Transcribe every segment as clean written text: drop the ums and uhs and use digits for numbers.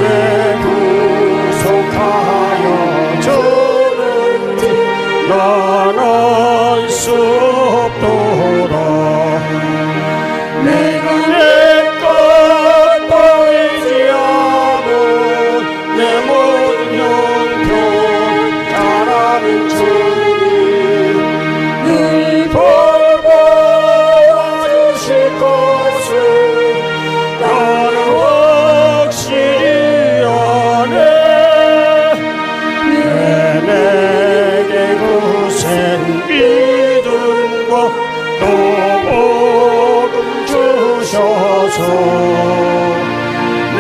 내 구속하여 주는지 난 알 수 없도다. 내가 내 것 보이지않은 내 모든 형편 잘하는 주님 늘 돌보아주실 것을 나는 확실히 아네. 내게 구센 믿음과 또 복음 주셔서 내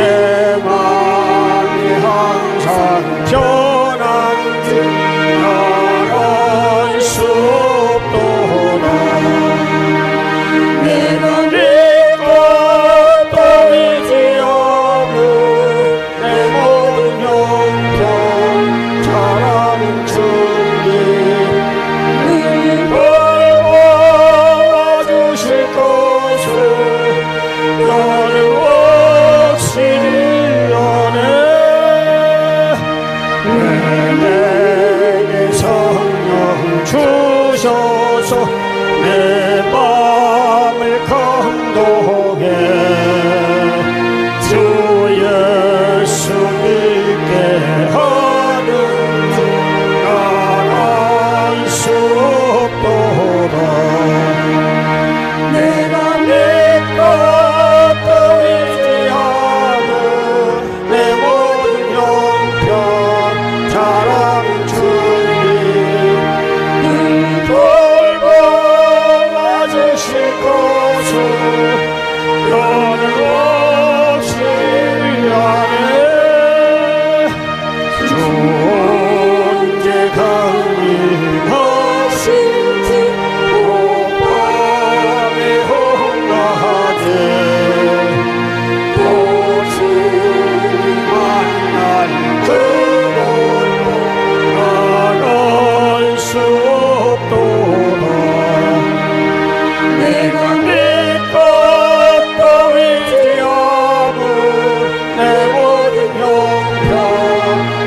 마음이 항상 편한지 난 알 수 없도다. 내가 네 것도 의지하며 내 모든 형편 잘하는 주님 늘 돌보아주실 것을 나는 확실히 아네. 내게 성령 주셔서 내 맘을 감동해 주 예수 믿게 하는지 난 알 수 없도다. 내가 네 것도 의지하는 내 모든 형편 잘하는 주님 늘 돌보아주실 것을 나는 확실히 아네. 주 언제 강림하신지 오밤에 홍라하되 또 주님 만날 그곳도 난 알 수 없도다. 내가 네 것도 의지하는 내 모든 형편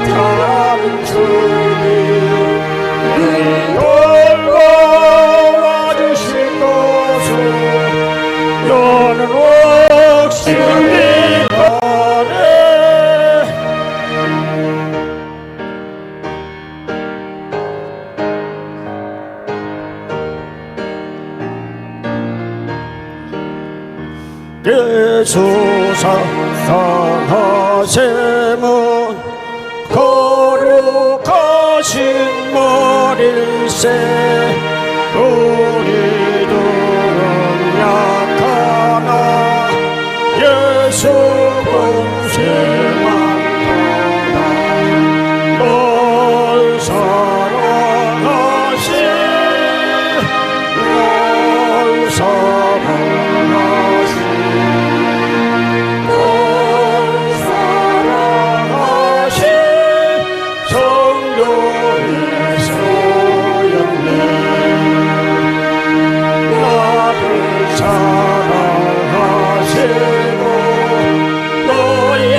잘하는 주님 늘 돌보아주실 것을 나는 확실히 아네. 예수 사랑하심은 거룩하신 머리세. 우리들은 약하나 예수 본세만 받아 널 사랑하신 널 사랑하신 널 사랑하신 성령의 소였네. 나를 사랑하시고 너의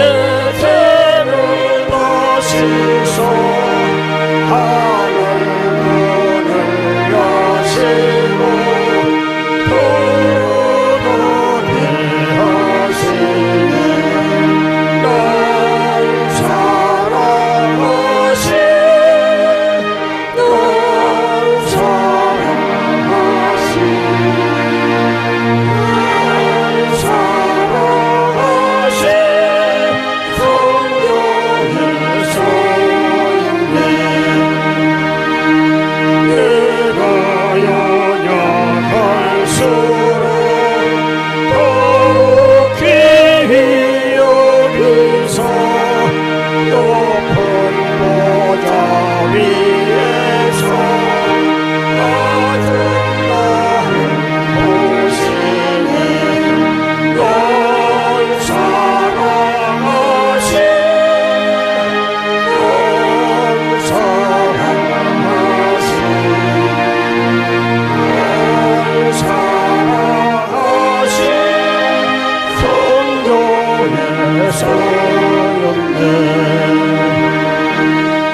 소용네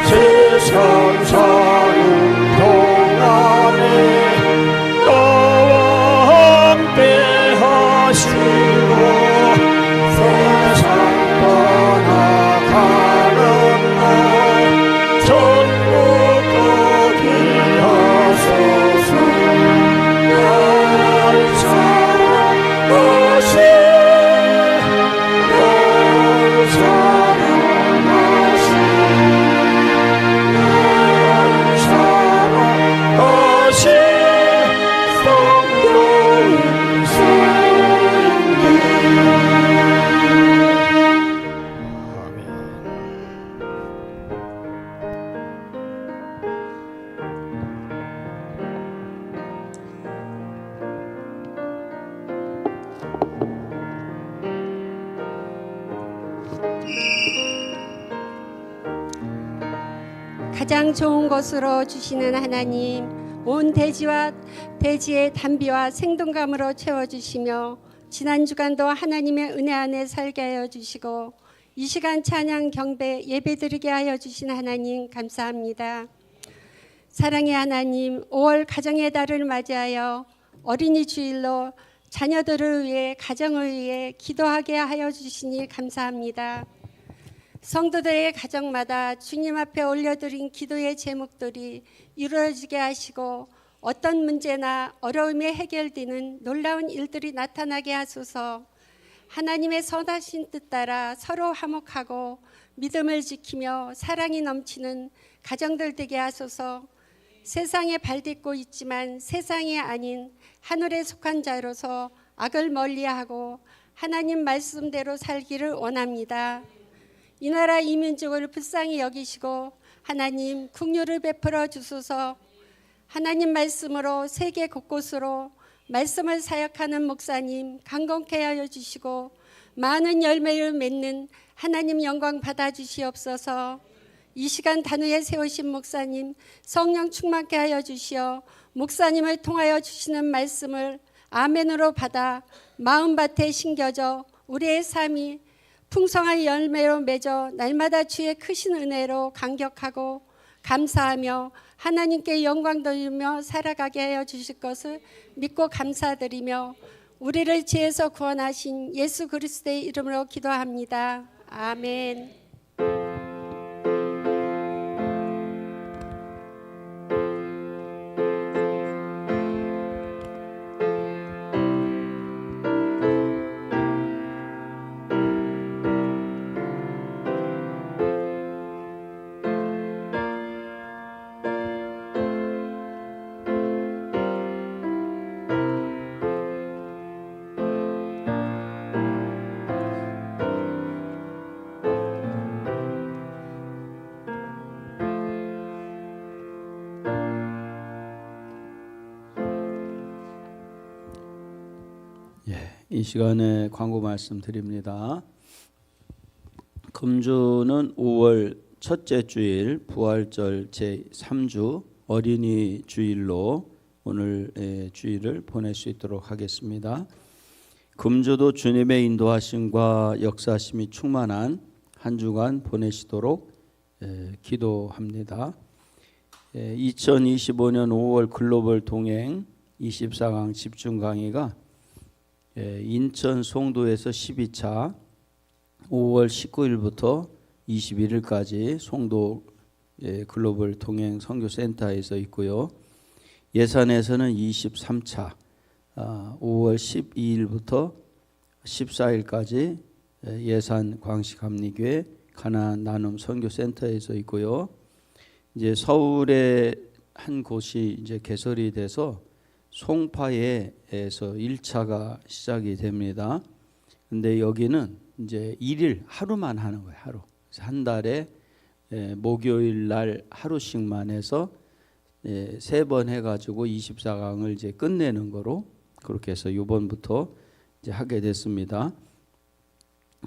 세상 사는 동안에 너와 함께 하시고 세상 떠나가는 날 전부 거기 하소서 나를 사랑하시 나를 사랑하시 나를 사랑하시 성령님 소용네 아멘. 가장 좋은 것으로 주시는 하나님, 온 대지와 대지의 단비와 생동감으로 채워주시며 지난 주간도 하나님의 은혜 안에 살게 하여 주시고 이 시간 찬양 경배 예배드리게 하여 주신 하나님 감사합니다. 사랑의 하나님, 5월 가정의 달을 맞이하여 어린이 주일로 자녀들을 위해 가정을 위해 기도하게 하여 주시니 감사합니다. 성도들의 가정마다 주님 앞에 올려드린 기도의 제목들이 이루어지게 하시고 어떤 문제나 어려움이 해결되는 놀라운 일들이 나타나게 하소서. 하나님의 선하신 뜻 따라 서로 화목하고 믿음을 지키며 사랑이 넘치는 가정들 되게 하소서. 세상에 발딛고 있지만 세상이 아닌 하늘에 속한 자로서 악을 멀리하고 하나님 말씀대로 살기를 원합니다. 이 나라 이 민족을 불쌍히 여기시고 하나님 긍휼을 베풀어 주소서. 하나님 말씀으로 세계 곳곳으로 말씀을 사역하는 목사님 강건케 하여 주시고 많은 열매를 맺는 하나님 영광 받아 주시옵소서. 이 시간 단위에 세우신 목사님 성령 충만케 하여 주시어 목사님을 통하여 주시는 말씀을 아멘으로 받아 마음밭에 심겨져 우리의 삶이 풍성한 열매로 맺어 날마다 주의 크신 은혜로 감격하고 감사하며 하나님께 영광 돌리며 살아가게 하여 주실 것을 믿고 감사드리며 우리를 죄에서 구원하신 예수 그리스도의 이름으로 기도합니다. 아멘. 이 시간에 광고 말씀드립니다. 금주는 5월 첫째 주일 부활절 제3주 어린이 주일로 오늘 주일을 보낼 수 있도록 하겠습니다. 금주도 주님의 인도하심과 역사하심이 충만한 한 주간 보내시도록 기도합니다. 2025년 5월 글로벌 동행 24강 집중 강의가 인천 송도에서 12차 5월 19일부터 21일까지 송도 글로벌 동행 선교센터에서 있고요. 예산에서는 23차 5월 12일부터 14일까지 예산 광식합리교회 가나안 나눔 선교센터에서 있고요. 이제 서울의 한 곳이 이제 개설이 돼서 송파에서 1차가 시작이 됩니다. 근데 여기는 이제 1일 하루만 하는 거예요. 하루. 한 달에 목요일 날 하루씩만 해서 3번 해가지고 24강을 이제 끝내는 거로 그렇게 해서 이번부터 이제 하게 됐습니다.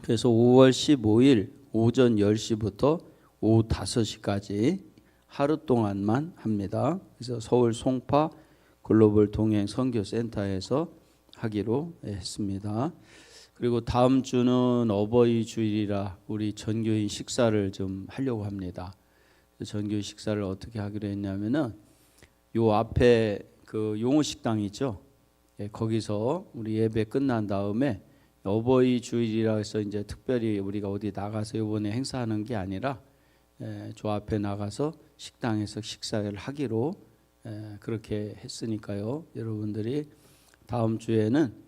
그래서 5월 15일 오전 10시부터 오후 5시까지 하루 동안만 합니다. 그래서 서울 송파 글로벌 동행 선교센터에서 하기로 했습니다. 그리고 다음 주는 어버이 주일이라 우리 전교인 식사를 좀 하려고 합니다. 전교인 식사를 어떻게 하기로 했냐면은 요 앞에 그 용호 식당 있죠. 예, 거기서 우리 예배 끝난 다음에 어버이 주일이라 해서 이제 특별히 우리가 어디 나가서 이번에 행사하는 게 아니라 저 앞에 나가서 식당에서 식사를 하기로 그렇게 했으니까요. 여러분들이 다음 주에는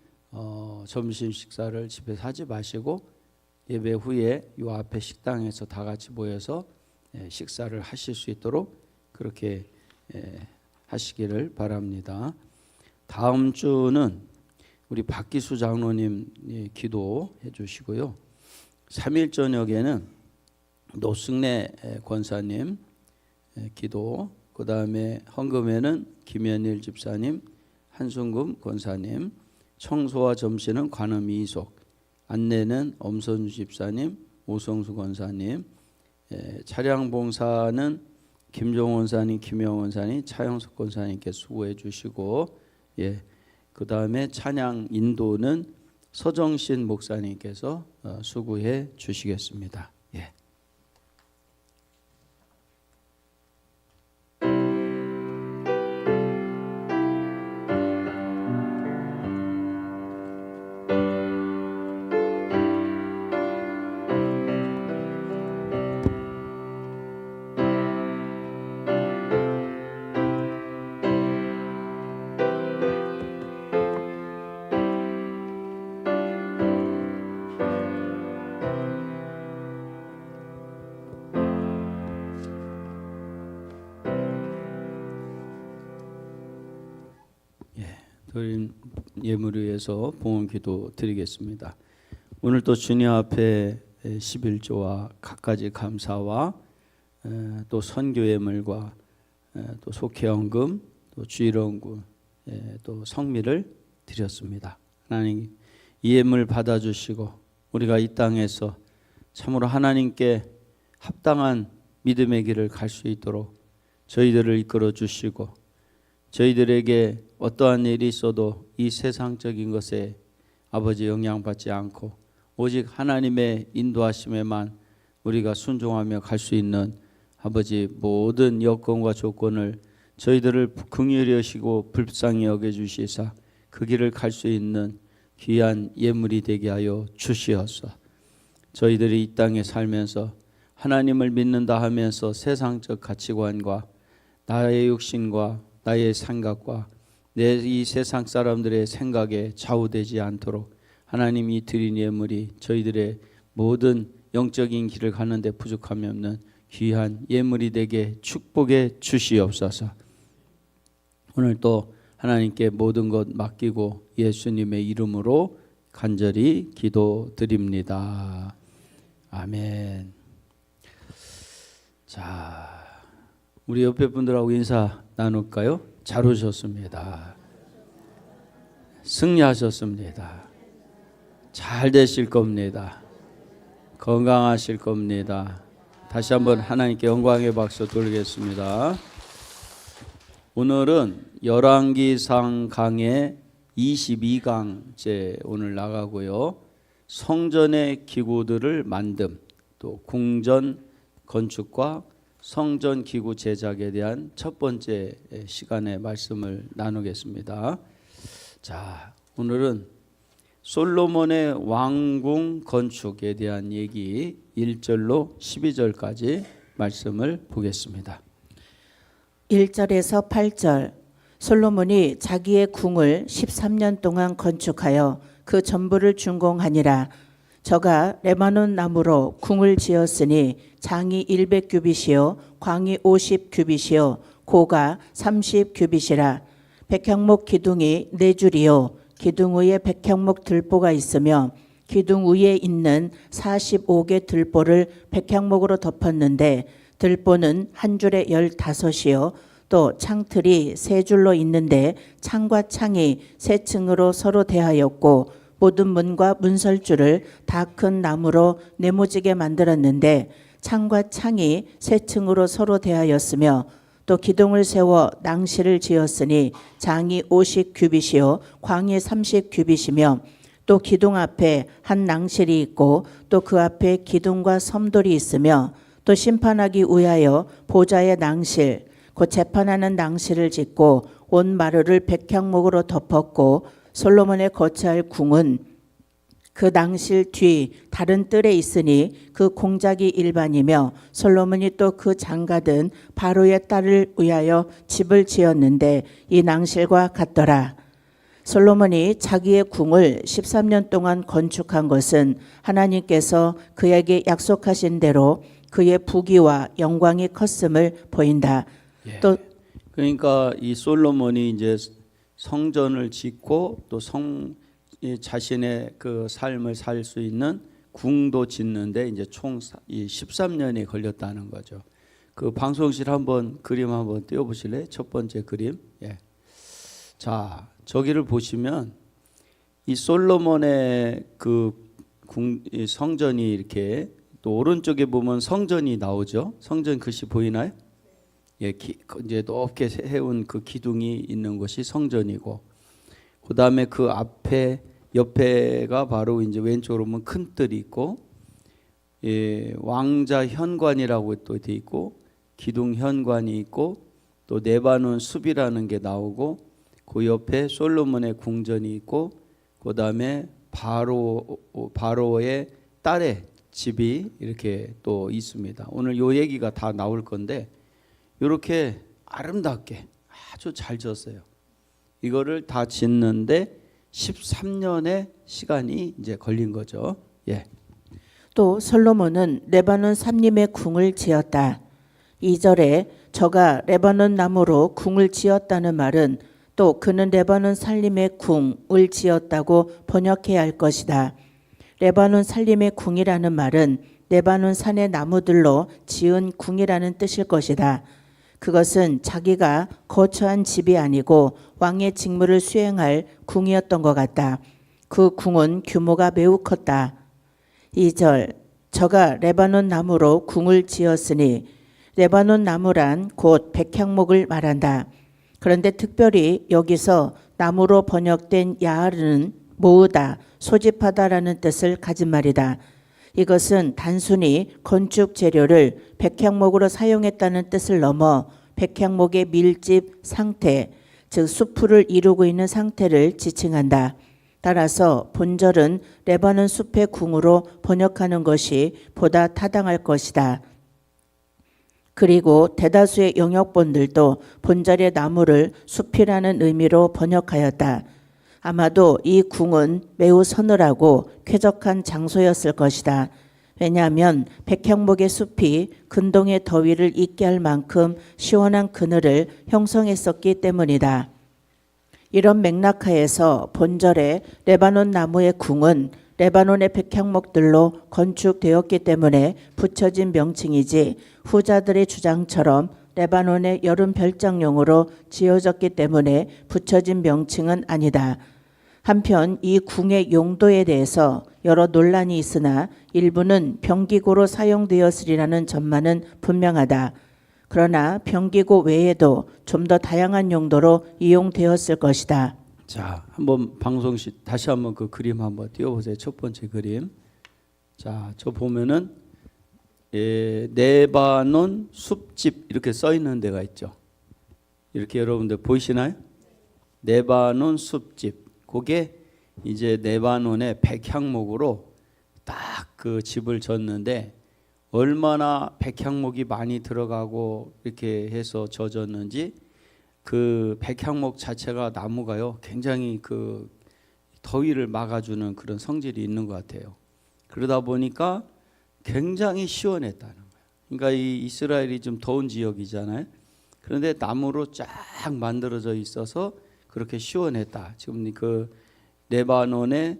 점심 식사를 집에서 하지 마시고 예배 후에 요 앞에 식당에서 다 같이 모여서 식사를 하실 수 있도록 그렇게 하시기를 바랍니다. 다음 주는 우리 박기수 장로님 기도해 주시고요. 3일 저녁에는 노승래 권사님 기도, 그 다음에 헌금에는 김현일 집사님, 한순금 권사님, 청소와 점심은 관음 이속, 안내는 엄선주 집사님, 오성수 권사님, 차량 봉사는 김종원 원사님, 김영 원사님, 차영석 권사님께 수고해 주시고, 그 다음에 찬양 인도는 서정신 목사님께서 수고해 주시겠습니다. 드린 예물을 위해서 봉헌기도 드리겠습니다. 오늘 또 주님 앞에 11조와 갖가지 감사와 또 선교 예물과 또 속회헌금, 또 주일헌금, 또 성미를 드렸습니다. 하나님 이 예물 받아주시고 우리가 이 땅에서 참으로 하나님께 합당한 믿음의 길을 갈 수 있도록 저희들을 이끌어 주시고, 저희들에게 어떠한 일이 있어도 이 세상적인 것에 아버지 영향받지 않고 오직 하나님의 인도하심에만 우리가 순종하며 갈 수 있는 아버지 모든 여건과 조건을 저희들을 긍휼히 여시고 불쌍히 여겨주시사 그 길을 갈 수 있는 귀한 예물이 되게 하여 주시옵소서. 저희들이 이 땅에 살면서 하나님을 믿는다 하면서 세상적 가치관과 나의 육신과 나의 생각과 내 이 세상 사람들의 생각에 좌우되지 않도록 하나님이 드린 예물이 저희들의 모든 영적인 길을 가는 데 부족함이 없는 귀한 예물이 되게 축복해 주시옵소서. 오늘 또 하나님께 모든 것 맡기고 예수님의 이름으로 간절히 기도드립니다. 아멘. 자, 우리 옆에 분들하고 인사 나눌까요? 잘 오셨습니다. 승리하셨습니다. 잘 되실 겁니다. 건강하실 겁니다. 다시 한번 하나님께 영광의 박수 돌리겠습니다. 오늘은 열왕기상 강의 22강째 오늘 나가고요. 성전의 기구들을 만듦, 또 궁전 건축과 성전 기구 제작에 대한 첫 번째 시간의 말씀을 나누겠습니다. 자, 오늘은 솔로몬의 왕궁 건축에 대한 얘기 1절로 12절까지 말씀을 보겠습니다. 1절에서 8절. 솔로몬이 자기의 궁을 13년 동안 건축하여 그 전부를 준공하니라. 저가 레바논 나무로 궁을 지었으니 장이 100규빗이요 광이 50규빗이요 고가 30규빗이라. 백향목 기둥이 4줄이요 기둥 위에 백향목 들보가 있으며 기둥 위에 있는 45개 들보를 백향목으로 덮었는데 들보는 한 줄에 15이요 또 창틀이 3줄로 있는데 창과 창이 3층으로 서로 대하였고 모든 문과 문설주를 다 큰 나무로 네모지게 만들었는데 창과 창이 3층으로 서로 대하였으며 또 기둥을 세워 낭실을 지었으니 장이 50규빗이요 광이 30규빗이며 또 기둥 앞에 한 낭실이 있고 또 그 앞에 기둥과 섬돌이 있으며 또 심판하기 위하여 보좌의 낭실 곧 재판하는 낭실을 짓고 온 마루를 백향목으로 덮었고 솔로몬의 거처할 궁은 그 낭실 뒤 다른 뜰에 있으니 그 공작이 일반이며 솔로몬이 또 그 장가든 바로의 딸을 위하여 집을 지었는데 이 낭실과 같더라. 솔로몬이 자기의 궁을 13년 동안 건축한 것은 하나님께서 그에게 약속하신 대로 그의 부귀와 영광이 컸음을 보인다. 예. 또 그러니까 이 솔로몬이 이제 성전을 짓고 또 자신의 그 삶을 살 수 있는 궁도 짓는데 이제 총 13년이 걸렸다는 거죠. 그 방송실 한번 그림 한번 띄워 보실래요? 첫 번째 그림. 예. 자, 저기를 보시면 이 솔로몬의 이 성전이 이렇게 또 오른쪽에 보면 성전이 나오죠. 성전 글씨 보이나요? 예, 이제 높게 세운 그 기둥이 있는 곳이 성전이고, 그 다음에 그 앞에 옆에가 바로 이제 왼쪽으로 보면 큰 뜰이 있고, 예, 왕자 현관이라고 또 돼 있고, 기둥 현관이 있고, 또 네바논 숲이라는 게 나오고, 그 옆에 솔로몬의 궁전이 있고, 그 다음에 바로의 딸의 집이 이렇게 또 있습니다. 오늘 요 얘기가 다 나올 건데, 이렇게 아름답게 아주 잘 지었어요. 이거를 다 짓는데 13년의 시간이 이제 걸린 거죠. 예. 또 솔로몬은 레바논 삼림의 궁을 지었다. 2절에 저가 레바논 나무로 궁을 지었다는 말은 또 그는 레바논 살림의 궁을 지었다고 번역해야 할 것이다. 레바논 살림의 궁이라는 말은 레바논 산의 나무들로 지은 궁이라는 뜻일 것이다. 그것은 자기가 거처한 집이 아니고 왕의 직무를 수행할 궁이었던 것 같다. 그 궁은 규모가 매우 컸다. 2절 저가 레바논 나무로 궁을 지었으니 레바논 나무란 곧 백향목을 말한다. 그런데 특별히 여기서 나무로 번역된 야르는 모으다, 소집하다라는 뜻을 가진 말이다. 이것은 단순히 건축 재료를 백향목으로 사용했다는 뜻을 넘어 백향목의 밀집 상태, 즉 수풀을 이루고 있는 상태를 지칭한다. 따라서 본절은 레바논 숲의 궁으로 번역하는 것이 보다 타당할 것이다. 그리고 대다수의 영역본들도 본절의 나무를 숲이라는 의미로 번역하였다. 아마도 이 궁은 매우 서늘하고 쾌적한 장소였을 것이다. 왜냐하면 백향목의 숲이 근동의 더위를 잊게 할 만큼 시원한 그늘을 형성했었기 때문이다. 이런 맥락하에서 본절의 레바논 나무의 궁은 레바논의 백향목들로 건축되었기 때문에 붙여진 명칭이지 후자들의 주장처럼 레바논의 여름 별장용으로 지어졌기 때문에 붙여진 명칭은 아니다. 한편 이 궁의 용도에 대해서 여러 논란이 있으나 일부는 병기고로 사용되었으리라는 전망은 분명하다. 그러나 병기고 외에도 좀 더 다양한 용도로 이용되었을 것이다. 자, 한번 방송실 다시 한번 그 그림 한번 띄워보세요. 첫 번째 그림. 자, 저 보면은 네바논 숲집 이렇게 써 있는 데가 있죠. 이렇게 여러분들 보이시나요? 네바논 숲집. 그게 이제 네바논의 백향목으로 딱 그 집을 졌는데 얼마나 백향목이 많이 들어가고 이렇게 해서 져졌는지 그 백향목 자체가 나무가요 굉장히 그 더위를 막아주는 그런 성질이 있는 것 같아요. 그러다 보니까 굉장히 시원했다는 거예요. 그러니까 이 이스라엘이 좀 더운 지역이잖아요. 그런데 나무로 쫙 만들어져 있어서 그렇게 시원했다. 지금 그 레바논의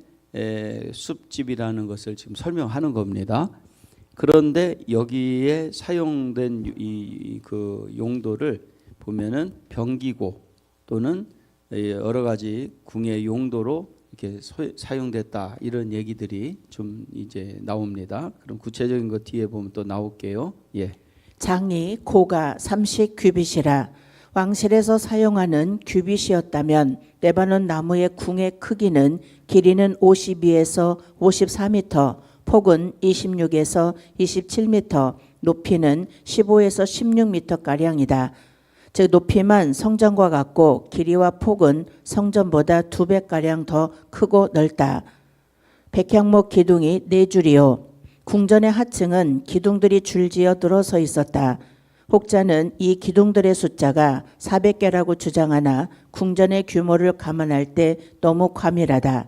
숲집이라는 것을 지금 설명하는 겁니다. 그런데 여기에 사용된 그 용도를 보면은 병기고 또는 여러 가지 궁의 용도로 이렇게 사용됐다 이런 얘기들이 좀 이제 나옵니다. 그럼 구체적인 것 뒤에 보면 또 나올게요. 예. 장이 고가 30규빗이라 왕실에서 사용하는 규빗이었다면 레바논 나무의 궁의 크기는 길이는 52에서 54m, 폭은 26에서 27m, 높이는 15에서 16m가량이다. 즉 높이만 성전과 같고 길이와 폭은 성전보다 2배가량 더 크고 넓다. 백향목 기둥이 4줄이요. 궁전의 하층은 기둥들이 줄지어 들어서 있었다. 혹자는 이 기둥들의 숫자가 400개라고 주장하나 궁전의 규모를 감안할 때 너무 과밀하다.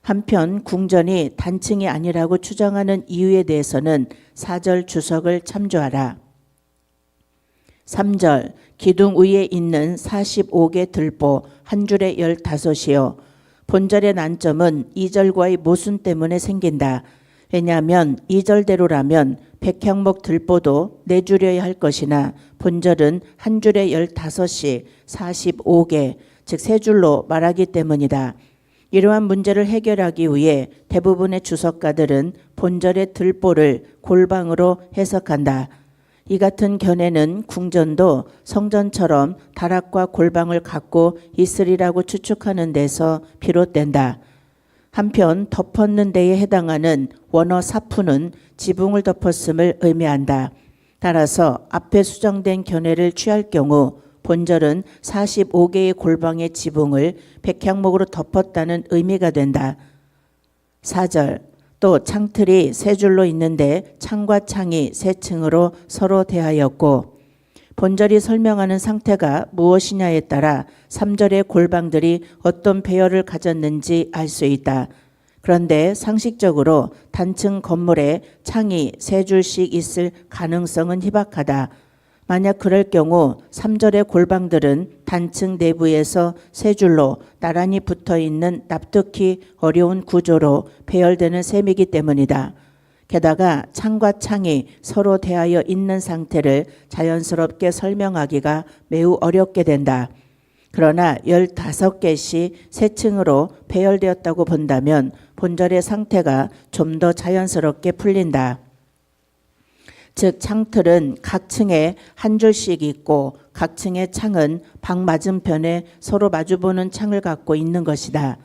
한편 궁전이 단층이 아니라고 주장하는 이유에 대해서는 4절 주석을 참조하라. 3절 기둥 위에 있는 45개 들보 한 줄에 15이요. 본절의 난점은 2절과의 모순 때문에 생긴다. 왜냐하면 2절대로라면 백향목 들보도 4줄여야 할 것이나 본절은 한 줄에 15이 45개, 즉 3줄로 말하기 때문이다. 이러한 문제를 해결하기 위해 대부분의 주석가들은 본절의 들보를 골방으로 해석한다. 이 같은 견해는 궁전도 성전처럼 다락과 골방을 갖고 있으리라고 추측하는 데서 비롯된다. 한편 덮었는 데에 해당하는 원어 사푸는 지붕을 덮었음을 의미한다. 따라서 앞에 수정된 견해를 취할 경우 본절은 45개의 골방의 지붕을 백향목으로 덮었다는 의미가 된다. 4절 또 창틀이 3줄로 있는데 창과 창이 3층으로 서로 대하였고 본절이 설명하는 상태가 무엇이냐에 따라 3절의 골방들이 어떤 배열을 가졌는지 알 수 있다. 그런데 상식적으로 단층 건물에 창이 3줄씩 있을 가능성은 희박하다. 만약 그럴 경우 3절의 골방들은 단층 내부에서 3줄로 나란히 붙어있는 납득히 어려운 구조로 배열되는 셈이기 때문이다. 게다가 창과 창이 서로 대하여 있는 상태를 자연스럽게 설명하기가 매우 어렵게 된다. 그러나 15개씩 3층으로 배열되었다고 본다면 본절의 상태가 좀 더 자연스럽게 풀린다. 즉 창틀은 각 층에 한 줄씩 있고 각 층의 창은 방 맞은편에 서로 마주보는 창을 갖고 있는 것이다.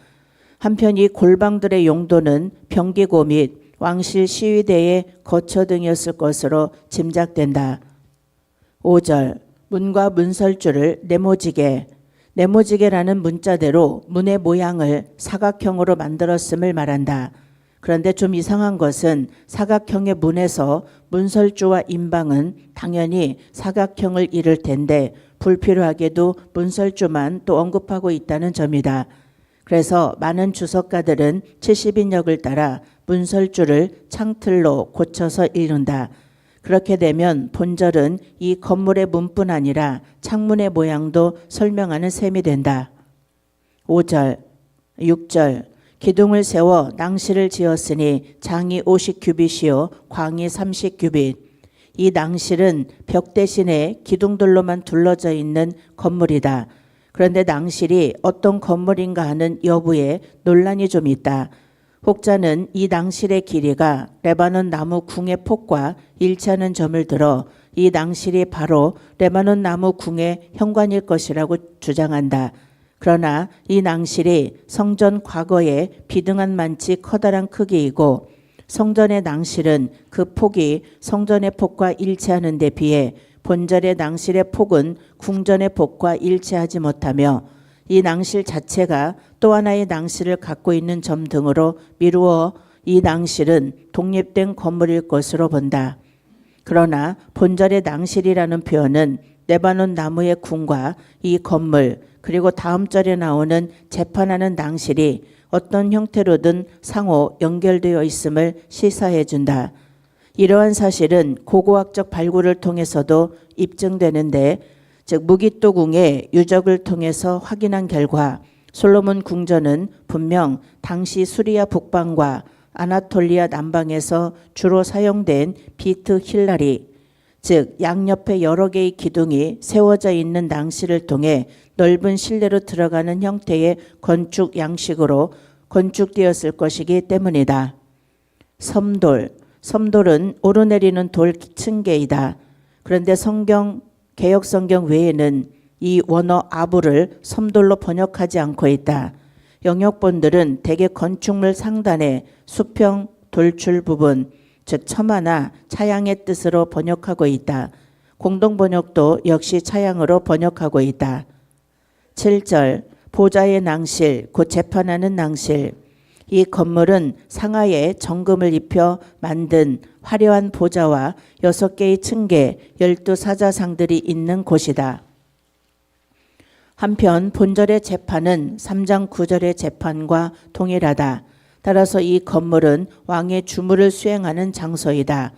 한편 이 골방들의 용도는 병기고 및 왕실 시위대의 거처 등이었을 것으로 짐작된다. 5절 문과 문설주를 네모지게라는 문자대로 문의 모양을 사각형으로 만들었음을 말한다. 그런데 좀 이상한 것은 사각형의 문에서 문설주와 인방은 당연히 사각형을 이룰 텐데 불필요하게도 문설주만 또 언급하고 있다는 점이다. 그래서 많은 주석가들은 70인역을 따라 문설주를 창틀로 고쳐서 읽는다. 그렇게 되면 본절은 이 건물의 문뿐 아니라 창문의 모양도 설명하는 셈이 된다. 5절, 6절 기둥을 세워 낭실을 지었으니 장이 50규빗이요 광이 30규빗. 이 낭실은 벽 대신에 기둥들로만 둘러져 있는 건물이다. 그런데 낭실이 어떤 건물인가 하는 여부에 논란이 좀 있다. 혹자는 이 낭실의 길이가 레바논 나무 궁의 폭과 일치하는 점을 들어 이 낭실이 바로 레바논 나무 궁의 현관일 것이라고 주장한다. 그러나 이 낭실이 성전 과거에 비등한 만치 커다란 크기이고 성전의 낭실은 그 폭이 성전의 폭과 일치하는 데 비해 본절의 낭실의 폭은 궁전의 폭과 일치하지 못하며 이 낭실 자체가 또 하나의 낭실을 갖고 있는 점 등으로 미루어 이 낭실은 독립된 건물일 것으로 본다. 그러나 본절의 낭실이라는 표현은 레바논 나무의 궁과 이 건물 그리고 다음 절에 나오는 재판하는 낭실이 어떤 형태로든 상호 연결되어 있음을 시사해 준다. 이러한 사실은 고고학적 발굴을 통해서도 입증되는데 즉 무기토궁의 유적을 통해서 확인한 결과 솔로몬 궁전은 분명 당시 수리아 북방과 아나톨리아 남방에서 주로 사용된 비트 힐라리 즉 양옆에 여러 개의 기둥이 세워져 있는 낭실을 통해 넓은 실내로 들어가는 형태의 건축 양식으로 건축되었을 것이기 때문이다. 섬돌은 오르내리는 돌 층계이다. 그런데 개혁성경 외에는 이 원어 아부를 섬돌로 번역하지 않고 있다. 영역본들은 대개 건축물 상단의 수평 돌출 부분, 즉 처마나 차양의 뜻으로 번역하고 있다. 공동번역도 역시 차양으로 번역하고 있다. 7절 보좌의 낭실, 곧 재판하는 낭실. 이 건물은 상하에 정금을 입혀 만든 화려한 보좌와 6개의 층계, 12사자상들이 있는 곳이다. 한편 본절의 재판은 3장 9절의 재판과 동일하다. 따라서 이 건물은 왕의 주무를 수행하는 장소이다.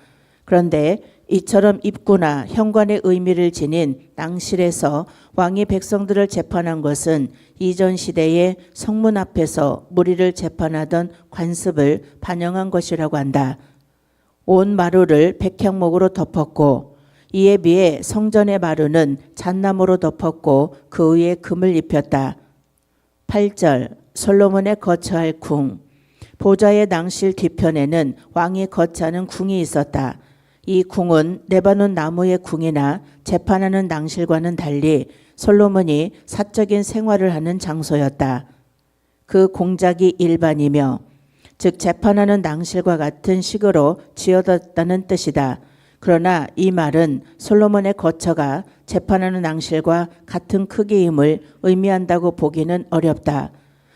그런데 이처럼 입구나 현관의 의미를 지닌 낭실에서 왕이 백성들을 재판한 것은 이전 시대의 성문 앞에서 무리를 재판하던 관습을 반영한 것이라고 한다. 온 마루를 백향목으로 덮었고 이에 비해 성전의 마루는 잣나무로 덮었고 그 위에 금을 입혔다. 8절 솔로몬의 거처할 궁. 보좌의 낭실 뒤편에는 왕이 거처하는 궁이 있었다. 이 궁은 레바논 나무의 궁이나 재판하는 낭실과는 달리 솔로몬이 사적인 생활을 하는 장소였다. 그 공작이 일반이며 즉 재판하는 낭실과 같은 식으로 지어졌다는 뜻이다. 그러나 이 말은 솔로몬의 거처가 재판하는 낭실과 같은 크기임을 의미한다고 보기는 어렵다.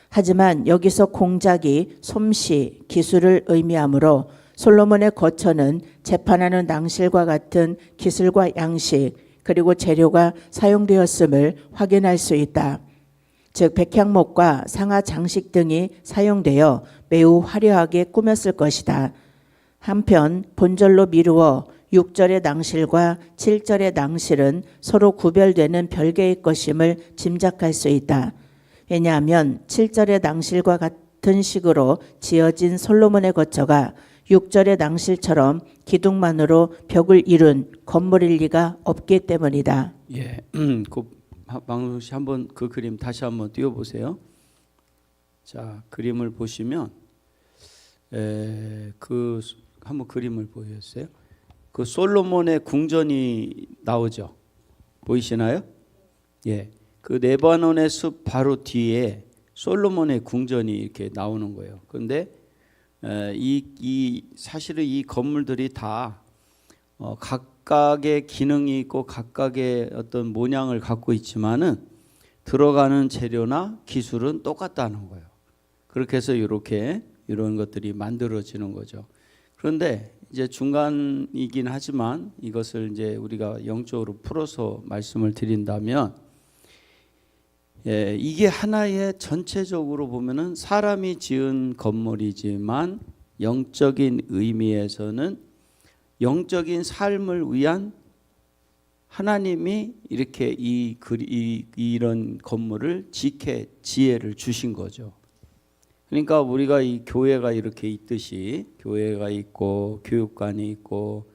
하지만 여기서 공작이 솜씨, 기술을 의미하므로 솔로몬의 거처는 재판하는 낭실과 같은 기술과 양식 그리고 재료가 사용되었음을 확인할 수 있다. 즉 백향목과 상하 장식 등이 사용되어 매우 화려하게 꾸몄을 것이다. 한편 본절로 미루어 6절의 낭실과 7절의 낭실은 서로 구별되는 별개의 것임을 짐작할 수 있다. 왜냐하면 7절의 낭실과 같은 식으로 지어진 솔로몬의 거처가 6절의 낭실처럼 기둥만으로 벽을 이룬 건물일 리가 없기 때문이다. 예, 방송 씨 한번 그 그림 다시 한번 띄워보세요. 자, 그림을 보시면 그 한번 그림을 보여주세요. 그 솔로몬의 궁전이 나오죠. 보이시나요? 예, 그 레바논의 숲 바로 뒤에 솔로몬의 궁전이 이렇게 나오는 거예요. 그런데 사실은 이 건물들이 다 각각의 기능이 있고 각각의 어떤 모양을 갖고 있지만은 들어가는 재료나 기술은 똑같다는 거예요. 그렇게 해서 이런 것들이 만들어지는 거죠. 그런데 이제 중간이긴 하지만 이것을 이제 우리가 영적으로 풀어서 말씀을 드린다면, 이게 하나의 전체적으로 보면은 사람이 지은 건물이지만 영적인 의미에서는 영적인 삶을 위한 하나님이 이렇게 이런 건물을 지켜 지혜를 주신 거죠. 그러니까 우리가 이 교회가 이렇게 있듯이 교회가 있고 교육관이 있고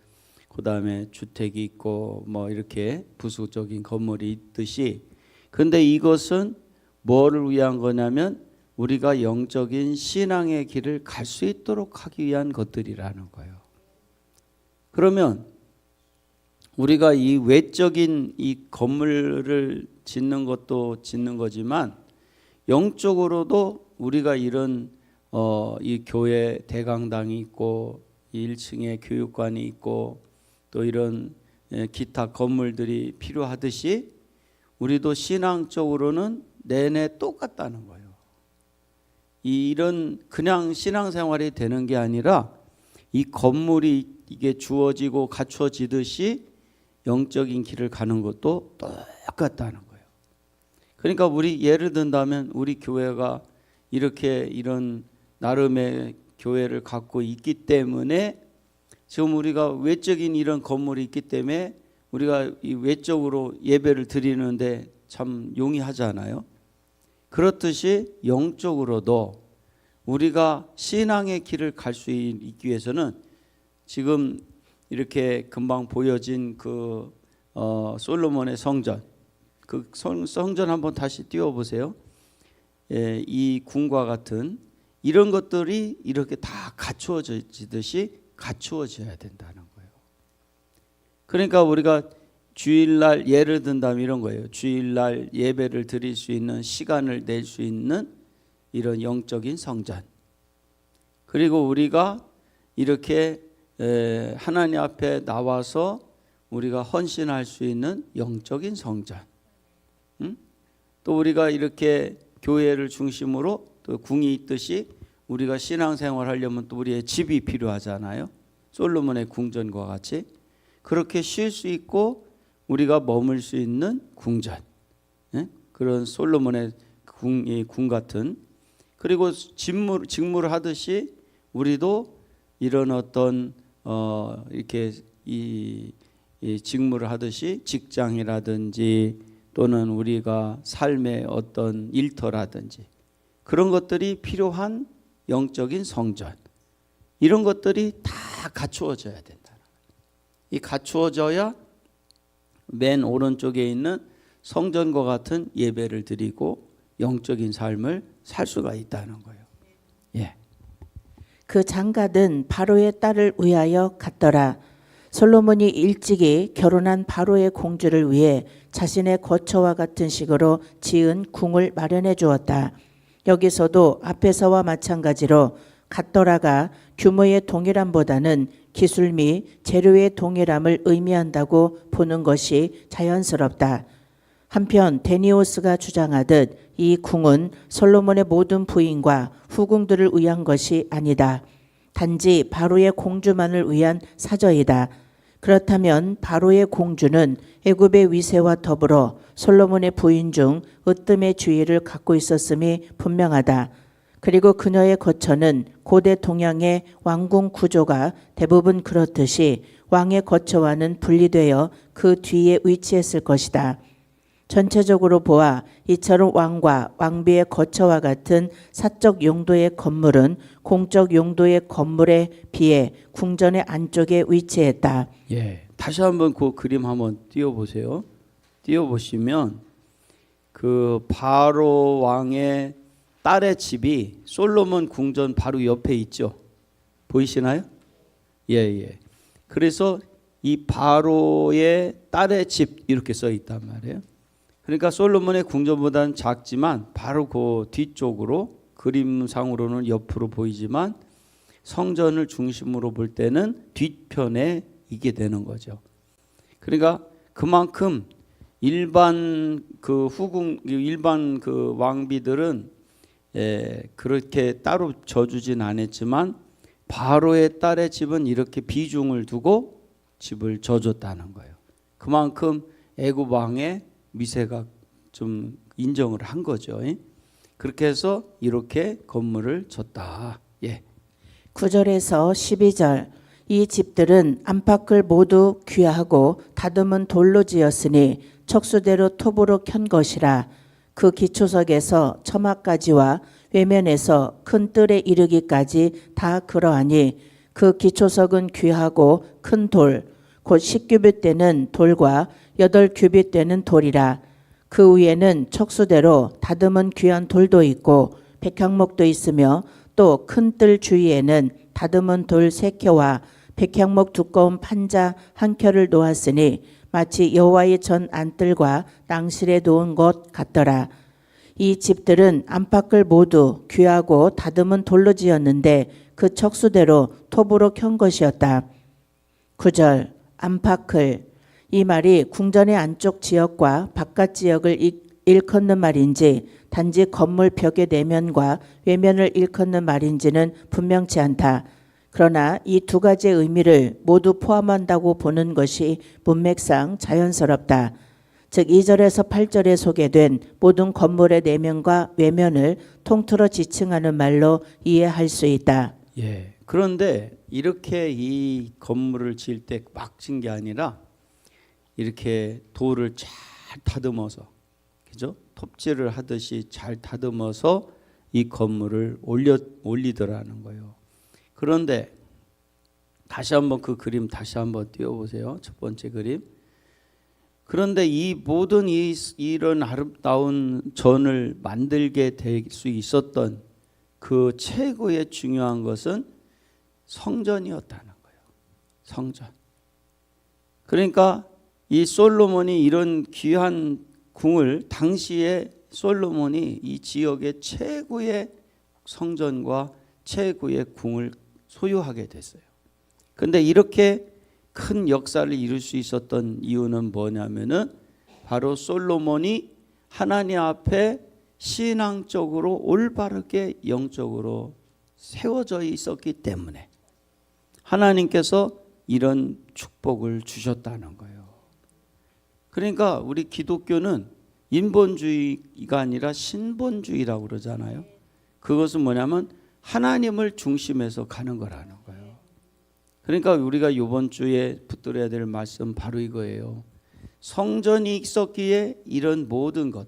그다음에 주택이 있고 뭐 이렇게 부수적인 건물이 있듯이, 근데 이것은 뭐를 위한 거냐면 우리가 영적인 신앙의 길을 갈 수 있도록 하기 위한 것들이라는 거예요. 그러면 우리가 이 외적인 이 건물을 짓는 것도 짓는 거지만 영적으로도 우리가 이런 이 교회 대강당이 있고 1층에 교육관이 있고 또 이런 기타 건물들이 필요하듯이 우리도 신앙적으로는 내내 똑같다는 거예요. 이런 그냥 신앙생활이 되는 게 아니라 이 건물이 이게 주어지고 갖춰지듯이 영적인 길을 가는 것도 똑같다는 거예요. 그러니까 우리 예를 든다면 우리 교회가 이렇게 이런 나름의 교회를 갖고 있기 때문에 지금 우리가 외적인 이런 건물이 있기 때문에 우리가 이 외적으로 예배를 드리는데 참 용이하잖아요. 그렇듯이 영적으로도 우리가 신앙의 길을 갈 수 있기 위해서는 지금 이렇게 금방 보여진 그 솔로몬의 성전, 그 성전 한번 다시 띄워보세요. 이 궁과 같은 이런 것들이 이렇게 다 갖추어지듯이 갖추어져야 된다는 거예요. 그러니까 우리가 주일날 예를 든다면 이런 거예요. 주일날 예배를 드릴 수 있는 시간을 낼 수 있는 이런 영적인 성전. 그리고 우리가 이렇게 하나님 앞에 나와서 우리가 헌신할 수 있는 영적인 성전. 또 우리가 이렇게 교회를 중심으로 또 궁이 있듯이 우리가 신앙생활 하려면 또 우리의 집이 필요하잖아요. 솔로몬의 궁전과 같이 그렇게 쉴 수 있고 우리가 머물 수 있는 궁전, 그런 솔로몬의 궁 같은. 그리고 직무를 하듯이 우리도 이런 어떤 이렇게 이 직무를 하듯이 직장이라든지 또는 우리가 삶의 어떤 일터라든지 그런 것들이 필요한 영적인 성전, 이런 것들이 다 갖추어져야 된다. 이 갖추어져야 맨 오른쪽에 있는 성전과 같은 예배를 드리고 영적인 삶을 살 수가 있다는 거예요. 예. 그 장gad은 바로의 딸을 위하여 갔더라. 솔로몬이 일찍이 결혼한 바로의 공주를 위해 자신의 거처와 같은 식으로 지은 궁을 마련해 주었다. 여기서도 앞에서와 마찬가지로 갔더라가 규모의 동일함보다는 기술 및 재료의 동일함을 의미한다고 보는 것이 자연스럽다. 한편 데니오스가 주장하듯 이 궁은 솔로몬의 모든 부인과 후궁들을 위한 것이 아니다. 단지 바로의 공주만을 위한 사저이다. 그렇다면 바로의 공주는 애굽의 위세와 더불어 솔로몬의 부인 중 으뜸의 주의를 갖고 있었음이 분명하다. 그리고 그녀의 거처는 고대 동양의 왕궁 구조가 대부분 그렇듯이 왕의 거처와는 분리되어 그 뒤에 위치했을 것이다. 전체적으로 보아 이처럼 왕과 왕비의 거처와 같은 사적 용도의 건물은 공적 용도의 건물에 비해 궁전의 안쪽에 위치했다. 예. 다시 한번 그 그림 한번 띄워보세요. 띄워보시면 그 바로 왕의 딸의 집이 솔로몬 궁전 바로 옆에 있죠. 보이시나요? 예. 그래서 이 바로의 딸의 집 이렇게 써 있단 말이에요. 그러니까 솔로몬의 궁전보다는 작지만 바로 그 뒤쪽으로 그림상으로는 옆으로 보이지만 성전을 중심으로 볼 때는 뒤편에 있게 되는 거죠. 그러니까 그만큼 일반 그 후궁, 일반 그 왕비들은 그렇게 따로 져주진 않았지만 바로의 딸의 집은 이렇게 비중을 두고 집을 져줬다는 거예요. 그만큼 애굽 왕의 미세가 좀 인정을 한 거죠. 그렇게 해서 이렇게 건물을 졌다. 예. 9절에서 12절 이 집들은 안팎을 모두 귀하고 다듬은 돌로 지었으니 척수대로 톱으로 켠 것이라. 그 기초석에서 처마까지와 외면에서 큰 뜰에 이르기까지 다 그러하니 그 기초석은 귀하고 큰 돌, 곧 10규빗 되는 돌과 8규빗 되는 돌이라. 그 위에는 척수대로 다듬은 귀한 돌도 있고 백향목도 있으며 또 큰 뜰 주위에는 다듬은 돌 3켜와 백향목 두꺼운 판자 1켜를 놓았으니 마치 여호와의 전 안뜰과 낭실에 놓은 것 같더라. 이 집들은 안팎을 모두 귀하고 다듬은 돌로 지었는데 그 척수대로 톱으로 켠 것이었다. 9절 안팎을, 이 말이 궁전의 안쪽 지역과 바깥 지역을 일컫는 말인지 단지 건물 벽의 내면과 외면을 일컫는 말인지는 분명치 않다. 그러나 이 두 가지의 의미를 모두 포함한다고 보는 것이 문맥상 자연스럽다. 즉 2절에서 8절에 소개된 모든 건물의 내면과 외면을 통틀어 지칭하는 말로 이해할 수 있다. 예. 그런데 이렇게 이 건물을 지을 때 막 진 게 아니라 이렇게 돌을 잘 다듬어서, 그죠? 톱질을 하듯이 잘 다듬어서 이 건물을 올리더라는 거예요. 그런데 다시 한번 그 그림 다시 한번 띄워보세요. 첫 번째 그림. 그런데 이 모든 이런 아름다운 전을 만들게 될 수 있었던 그 최고의 중요한 것은 성전이었다는 거예요. 성전. 그러니까 이 솔로몬이 이런 귀한 궁을 당시에 솔로몬이 이 지역의 최고의 성전과 최고의 궁을 소유하게 됐어요. 근데 이렇게 큰 역사를 이룰 수 있었던 이유는 뭐냐면은 바로 솔로몬이 하나님 앞에 신앙적으로 올바르게 영적으로 세워져 있었기 때문에 하나님께서 이런 축복을 주셨다는 거예요. 그러니까 우리 기독교는 인본주의가 아니라 신본주의라고 그러잖아요. 그것은 뭐냐면 하나님을 중심에서 가는 거라는 거예요. 그러니까 우리가 이번 주에 붙들어야 될 말씀 바로 이거예요. 성전이 있었기에 이런 모든 것,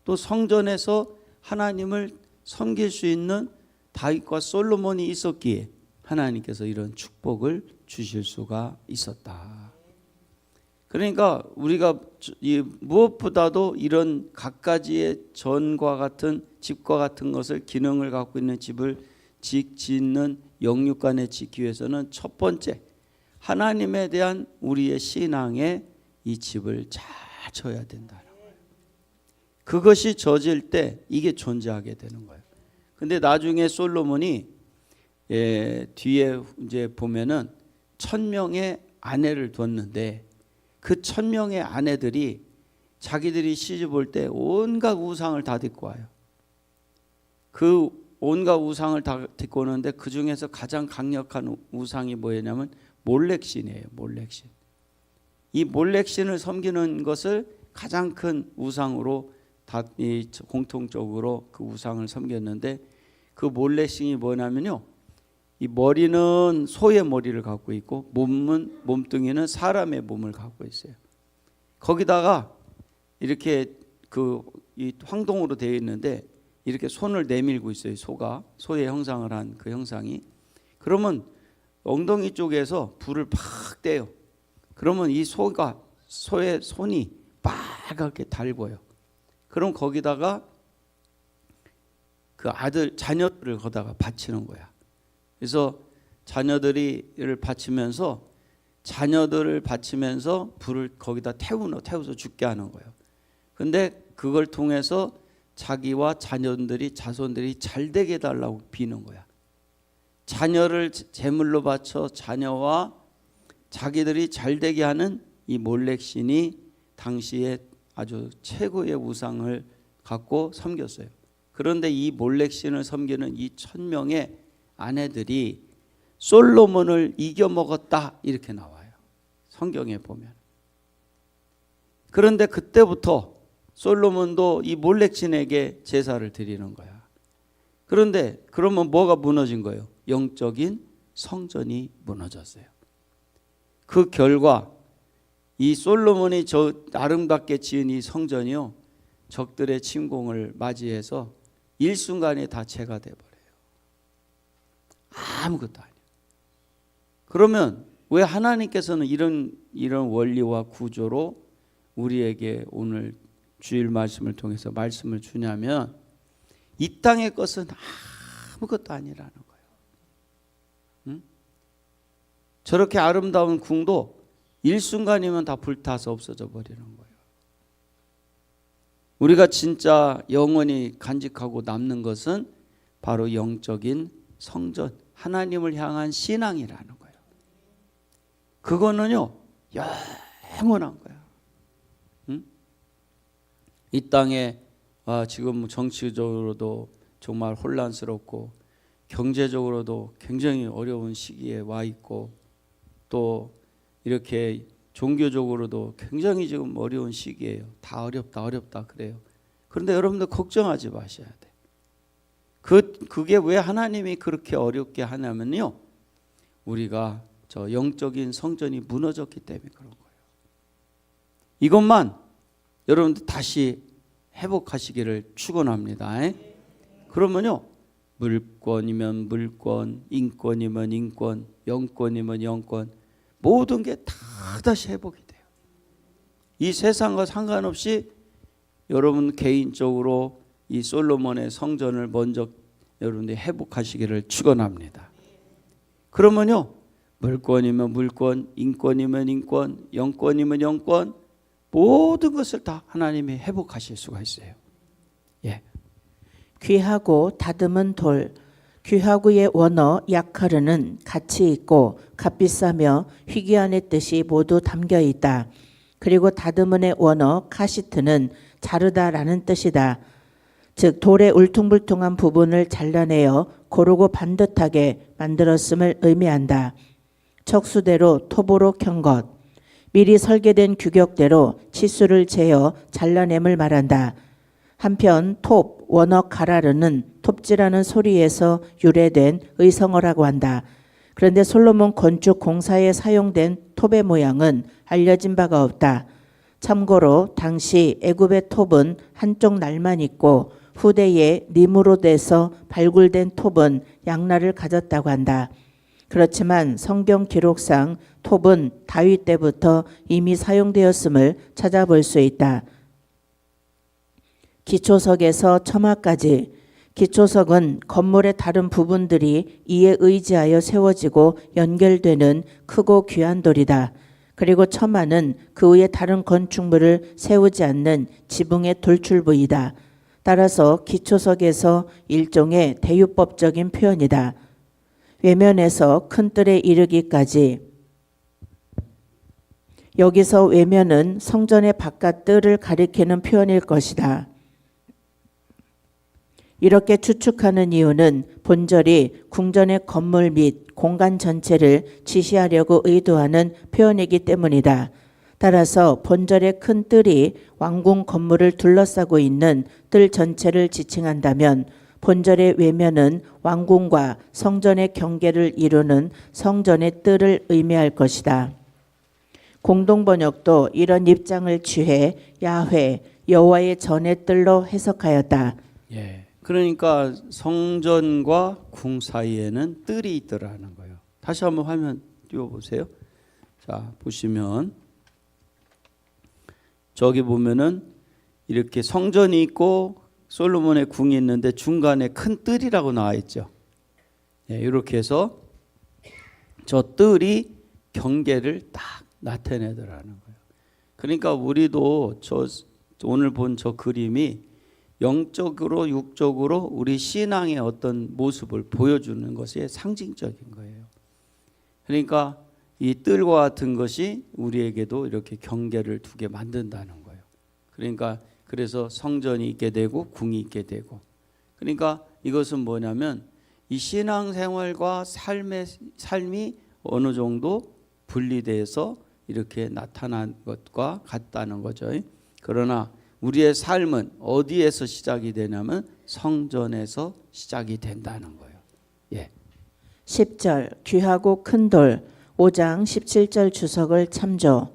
또 성전에서 하나님을 섬길 수 있는 다윗과 솔로몬이 있었기에 하나님께서 이런 축복을 주실 수가 있었다. 그러니까 우리가 무엇보다도 이런 갖가지의 전과 같은 집과 같은 것을 기능을 갖고 있는 집을 짓는 영육간에 짓기 위해서는 첫 번째 하나님에 대한 우리의 신앙에 이 집을 잘 쳐야 된다는 거예요. 그것이 젖을 때 이게 존재하게 되는 거예요. 근데 나중에 솔로몬이 뒤에 이제 보면은 1000명의 아내를 뒀는데 그 1000명의 아내들이 자기들이 시집 올 때 온갖 우상을 다 데리고 와요. 그 온갖 우상을 다 데리고 오는데 그 중에서 가장 강력한 우상이 뭐냐면 몰렉신이에요. 몰렉신. 이 몰렉신을 섬기는 것을 가장 큰 우상으로 다 공통적으로 그 우상을 섬겼는데 그 몰렉신이 뭐냐면요. 이 머리는 소의 머리를 갖고 있고 몸뚱이는 사람의 몸을 갖고 있어요. 거기다가 이렇게 이 황동으로 되어 있는데 이렇게 손을 내밀고 있어요. 소의 형상을 한 그 형상이. 그러면 엉덩이 쪽에서 불을 팍 떼요. 그러면 이 소의 손이 빨갛게 달궈요. 그럼 거기다가 그 자녀들을 거다가 바치는 거야. 그래서 자녀들을 바치면서 불을 거기다 태워서 죽게 하는 거예요. 근데 그걸 통해서 자기와 자손들이 잘 되게 해달라고 비는 거야. 자녀를 제물로 바쳐 자녀와 자기들이 잘 되게 하는 이 몰렉신이 당시에 아주 최고의 우상을 갖고 섬겼어요. 그런데 이 몰렉신을 섬기는 이 1000명의 아내들이 솔로몬을 이겨먹었다 이렇게 나와요. 성경에 보면. 그런데 그때부터 솔로몬도 이 몰렉신에게 제사를 드리는 거야. 그런데 그러면 뭐가 무너진 거예요? 영적인 성전이 무너졌어요. 그 결과 이 솔로몬이 저 아름답게 지은 이 성전이요, 적들의 침공을 맞이해서 일순간에 다 재가 돼버려요. 아무것도 아니에요. 그러면 왜 하나님께서는 이런 원리와 구조로 우리에게 오늘 주일 말씀을 통해서 말씀을 주냐면 이 땅의 것은 아무것도 아니라는 거예요. 응? 저렇게 아름다운 궁도 일순간이면 다 불타서 없어져 버리는 거예요. 우리가 진짜 영원히 간직하고 남는 것은 바로 영적인 성전, 하나님을 향한 신앙이라는 거예요. 그거는요 영원한 거야. 응? 이 땅에 지금 정치적으로도 정말 혼란스럽고 경제적으로도 굉장히 어려운 시기에 와 있고 또 이렇게 종교적으로도 굉장히 지금 어려운 시기예요. 다 어렵다 그래요. 그런데 여러분들 걱정하지 마셔야 돼. 그게 왜 하나님이 그렇게 어렵게 하냐면요, 우리가 저 영적인 성전이 무너졌기 때문에 그런 거예요. 이것만 여러분들 다시 회복하시기를 축원합니다. 그러면요, 물권이면 물권, 인권이면 인권, 영권이면 영권, 모든 게 다 다시 회복이 돼요. 이 세상과 상관없이 여러분 개인적으로 이 솔로몬의 성전을 먼저 여러분들이 회복하시기를 축원합니다. 그러면요 물권이면 물권, 인권이면 인권, 영권이면 영권, 모든 것을 다 하나님이 회복하실 수가 있어요. 예. 귀하고 다듬은 돌, 귀하고의 원어 야카르는 가치 있고 값비싸며 희귀한의 뜻이 모두 담겨 있다. 그리고 다듬은의 원어 카시트는 자르다라는 뜻이다. 즉 돌의 울퉁불퉁한 부분을 잘라내어 고르고 반듯하게 만들었음을 의미한다. 척수대로 톱으로 켠 것, 미리 설계된 규격대로 치수를 재어 잘라냄을 말한다. 한편 톱, 원어 가라르는 톱질하는 소리에서 유래된 의성어라고 한다. 그런데 솔로몬 건축 공사에 사용된 톱의 모양은 알려진 바가 없다. 참고로 당시 애굽의 톱은 한쪽 날만 있고 후대에 니무롯에서 발굴된 톱은 양날을 가졌다고 한다. 그렇지만 성경 기록상 톱은 다윗 때부터 이미 사용되었음을 찾아볼 수 있다. 기초석에서 처마까지, 기초석은 건물의 다른 부분들이 이에 의지하여 세워지고 연결되는 크고 귀한 돌이다. 그리고 처마는 그 위에 다른 건축물을 세우지 않는 지붕의 돌출부이다. 따라서 기초석에서 일종의 대유법적인 표현이다. 외면에서 큰 뜰에 이르기까지, 여기서 외면은 성전의 바깥 뜰을 가리키는 표현일 것이다. 이렇게 추측하는 이유는 본절이 궁전의 건물 및 공간 전체를 지시하려고 의도하는 표현이기 때문이다. 따라서 본절의 큰 뜰이 왕궁 건물을 둘러싸고 있는 뜰 전체를 지칭한다면 본절의 외면은 왕궁과 성전의 경계를 이루는 성전의 뜰을 의미할 것이다. 공동번역도 이런 입장을 취해 야훼, 여호와의 전의 뜰로 해석하였다. 예. 그러니까 성전과 궁 사이에는 뜰이 있더라는 거예요. 다시 한번 화면 띄워보세요. 자, 보시면 저기 보면은 이렇게 성전이 있고 솔로몬의 궁이 있는데 중간에 큰 뜰이라고 나와 있죠. 예, 이렇게 해서 저 뜰이 경계를 딱 나타내더라는 거예요. 그러니까 우리도 저 오늘 본 저 그림이 영적으로 육적으로 우리 신앙의 어떤 모습을 보여주는 것이 상징적인 거예요. 그러니까 이 뜰과 같은 것이 우리에게도 이렇게 경계를 두게 만든다는 거예요. 그러니까 그래서 성전이 있게 되고 궁이 있게 되고, 그러니까 이것은 뭐냐면 이 신앙생활과 삶이 어느 정도 분리돼서 이렇게 나타난 것과 같다는 거죠. 그러나 우리의 삶은 어디에서 시작이 되냐면 성전에서 시작이 된다는 거예요. 예. 10절 귀하고 큰 돌, 5장 17절 주석을 참조.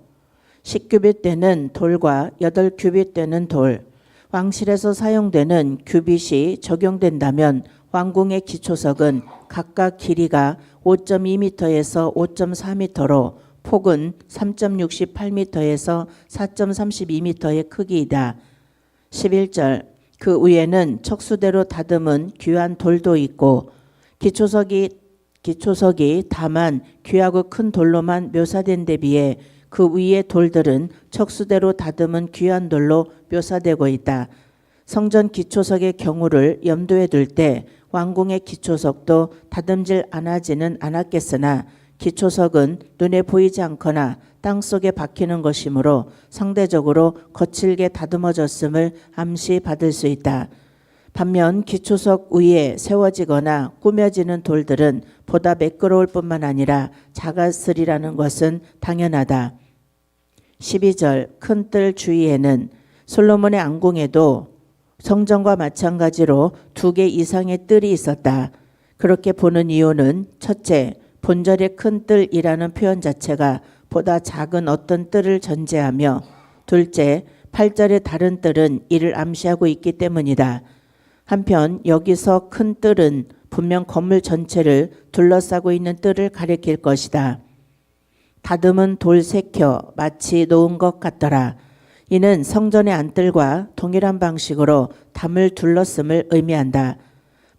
10규빗 되는 돌과 8규빗 되는 돌, 왕실에서 사용되는 규빗이 적용된다면 왕궁의 기초석은 각각 길이가 5.2m에서 5.4m로 폭은 3.68m에서 4.32m의 크기이다. 11절 그 위에는 척수대로 다듬은 귀한 돌도 있고 기초석이 다만 귀하고 큰 돌로만 묘사된 데 비해 그 위의 돌들은 척수대로 다듬은 귀한 돌로 묘사되고 있다. 성전 기초석의 경우를 염두에 둘 때 왕궁의 기초석도 다듬질 않아지는 않았겠으나 기초석은 눈에 보이지 않거나 땅속에 박히는 것이므로 상대적으로 거칠게 다듬어졌음을 암시 받을 수 있다. 반면 기초석 위에 세워지거나 꾸며지는 돌들은 보다 매끄러울 뿐만 아니라 작았으리라는 것은 당연하다. 12절 큰 뜰 주위에는 솔로몬의 안궁에도 성전과 마찬가지로 2개 이상의 뜰이 있었다. 그렇게 보는 이유는 첫째, 본절의 큰 뜰이라는 표현 자체가 보다 작은 어떤 뜰을 전제하며, 둘째, 8절의 다른 뜰은 이를 암시하고 있기 때문이다. 한편 여기서 큰 뜰은 분명 건물 전체를 둘러싸고 있는 뜰을 가리킬 것이다. 다듬은 돌 새켜 마치 놓은 것 같더라. 이는 성전의 안뜰과 동일한 방식으로 담을 둘렀음을 의미한다.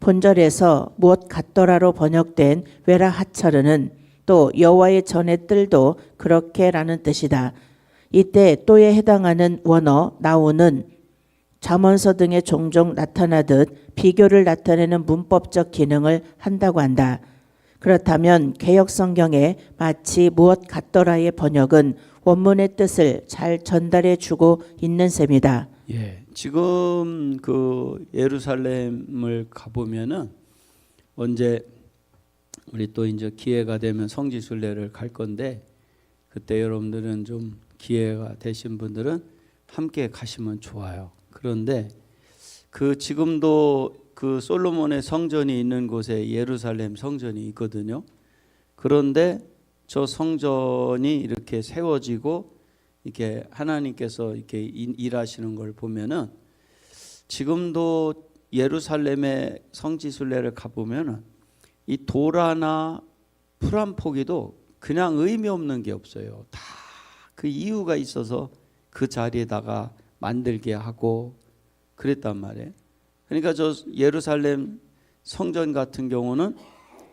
본절에서 무엇 같더라로 번역된 외라 하차르는 또 여호와의 전의 뜰도 그렇게라는 뜻이다. 이때 또에 해당하는 원어 나우는 잠언서 등에 종종 나타나듯 비교를 나타내는 문법적 기능을 한다고 한다. 그렇다면 개역성경에 마치 무엇 같더라의 번역은 원문의 뜻을 잘 전달해 주고 있는 셈이다. 예, 지금 그 예루살렘을 가보면은 언제 우리 또 이제 기회가 되면 성지순례를 갈 건데 그때 여러분들은 좀 기회가 되신 분들은 함께 가시면 좋아요. 그런데 그 지금도 그 솔로몬의 성전이 있는 곳에 예루살렘 성전이 있거든요. 그런데 저 성전이 이렇게 세워지고 이렇게 하나님께서 이렇게 일하시는 걸 보면은 지금도 예루살렘의 성지순례를 가보면은 이 돌 하나 풀 한 포기도 그냥 의미 없는 게 없어요. 다 그 이유가 있어서 그 자리에다가 만들게 하고 그랬단 말이에요. 그러니까 저 예루살렘 성전 같은 경우는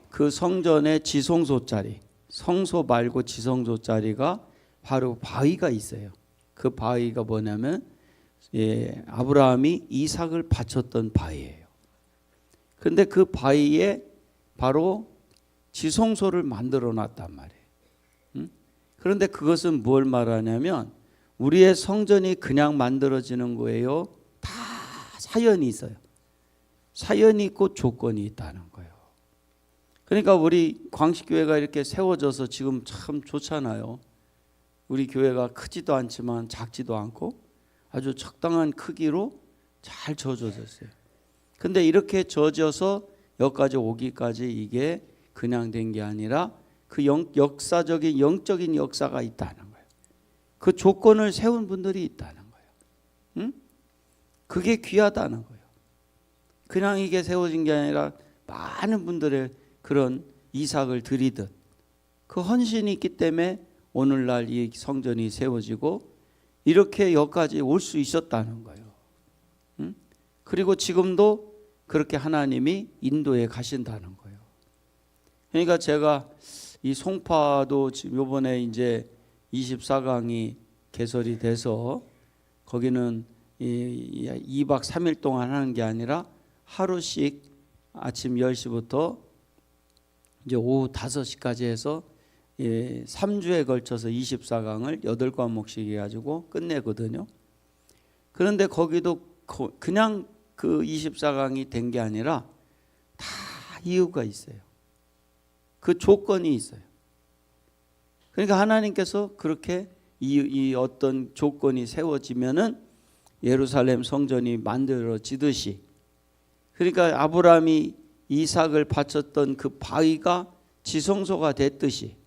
그 성전의 지성소 자리, 성소 말고 지성소 자리가 바로 바위가 있어요. 그 바위가 뭐냐면 아브라함이 이삭을 바쳤던 바위예요. 그런데 그 바위에 바로 지성소를 만들어 놨단 말이에요. 그런데 그것은 뭘 말하냐면 우리의 성전이 그냥 만들어지는 거예요. 다 사연이 있어요. 사연이 있고 조건이 있다는 거예요. 그러니까 우리 광식교회가 이렇게 세워져서 지금 참 좋잖아요. 우리 교회가 크지도 않지만 작지도 않고 아주 적당한 크기로 잘 져져졌어요. 근데 이렇게 져져서 여기까지 오기까지 이게 그냥 된 게 아니라 그 역사적인 영적인 역사가 있다는 거예요. 그 조건을 세운 분들이 있다는 거예요. 응? 그게 귀하다는 거예요. 그냥 이게 세워진 게 아니라 많은 분들의 그런 이삭을 드리듯 그 헌신이 있기 때문에 오늘날 이 성전이 세워지고 이렇게 여기까지 올 수 있었다는 거예요. 응? 그리고 지금도 그렇게 하나님이 인도해 가신다는 거예요. 그러니까 제가 이 송파도 지금 이번에 이제 24강이 개설이 돼서 거기는 2박 3일 동안 하는 게 아니라 하루씩 아침 10시부터 이제 오후 5시까지 해서 3주에 걸쳐서 24강을 8과목씩 해가지고 끝내거든요. 그런데 거기도 그냥 그 24강이 된 게 아니라 다 이유가 있어요. 그 조건이 있어요. 그러니까 하나님께서 그렇게 이 어떤 조건이 세워지면은 예루살렘 성전이 만들어지듯이 그러니까 아브라함이 이삭을 바쳤던 그 바위가 지성소가 됐듯이